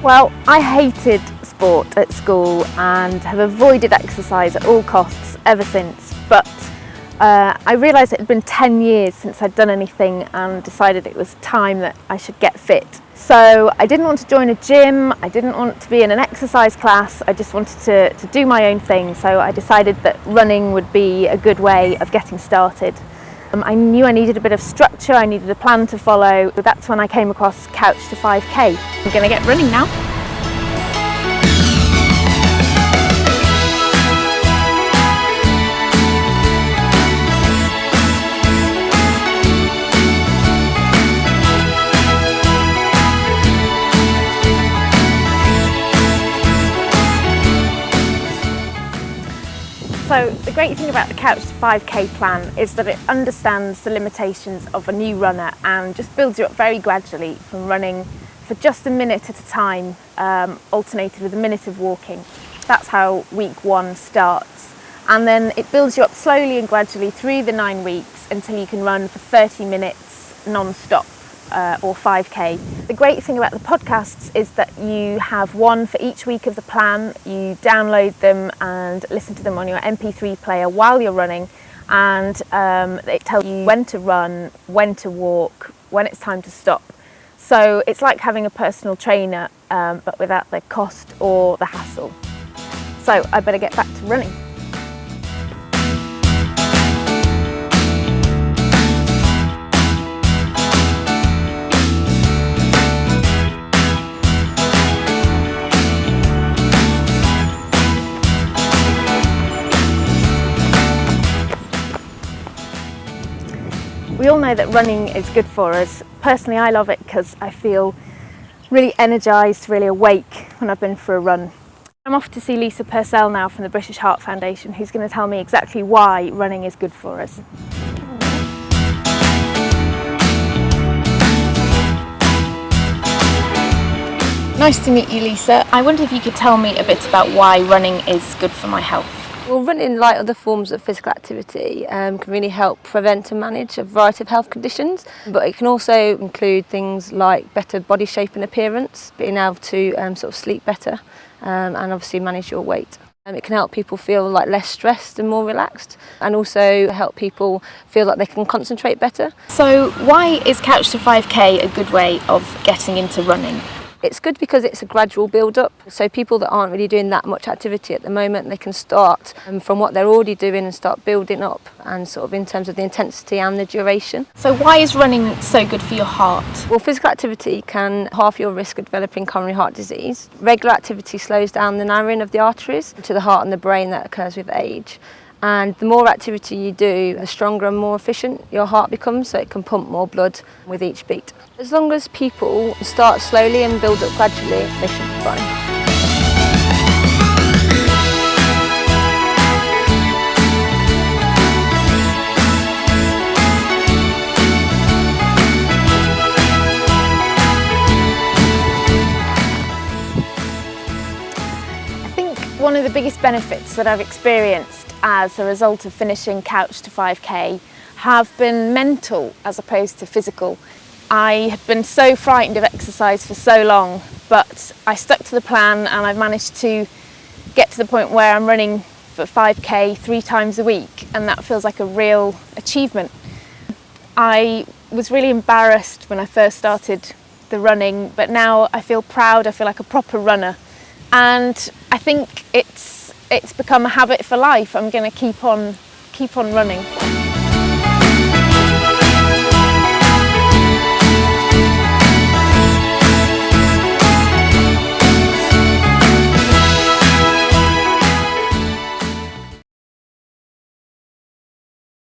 Well, I hated sport at school and have avoided exercise at all costs ever since, but I realised it had been 10 years since I'd done anything and decided it was time that I should get fit. So I didn't want to join a gym, I didn't want to be in an exercise class, I just wanted to do my own thing, so I decided that running would be a good way of getting started. I knew I needed a bit of structure, I needed a plan to follow. That's when I came across Couch to 5K. I'm going to get running now. So the great thing about the Couch to 5K plan is that it understands the limitations of a new runner and just builds you up very gradually from running for just a minute at a time, alternated with a minute of walking. That's how week 1 starts. And then it builds you up slowly and gradually through the 9 weeks until you can run for 30 minutes non-stop. Or 5K. The great thing about the podcasts is that you have one for each week of the plan. You download them and listen to them on your MP3 player while you're running, and it tells you when to run, when to walk, when it's time to stop. So it's like having a personal trainer, but without the cost or the hassle. So I better get back to running. We all know that running is good for us. Personally, I love it because I feel really energised, really awake when I've been for a run. I'm off to see Lisa Purcell now from the British Heart Foundation, who's going to tell me exactly why running is good for us. Nice to meet you, Lisa. I wonder if you could tell me a bit about why running is good for my health. Well, running, like other forms of physical activity, can really help prevent and manage a variety of health conditions, but it can also include things like better body shape and appearance, being able to sort of sleep better, and obviously manage your weight. It can help people feel like less stressed and more relaxed, and also help people feel like they can concentrate better. So why is Couch to 5K a good way of getting into running? It's good because it's a gradual build-up, so people that aren't really doing that much activity at the moment, they can start from what they're already doing and start building up, and sort of in terms of the intensity and the duration. So why is running so good for your heart? Well, physical activity can halve your risk of developing coronary heart disease. Regular activity slows down the narrowing of the arteries to the heart and the brain that occurs with age. And the more activity you do, the stronger and more efficient your heart becomes, so it can pump more blood with each beat. As long as people start slowly and build up gradually, they should be fine. I think one of the biggest benefits that I've experienced as a result of finishing Couch to 5K have been mental as opposed to physical. I had been so frightened of exercise for so long, but I stuck to the plan and I've managed to get to the point where I'm running for 5K 3 times a week, and that feels like a real achievement. I was really embarrassed when I first started the running, but now I feel proud, I feel like a proper runner, and I think it's become a habit for life. I'm going to keep on running.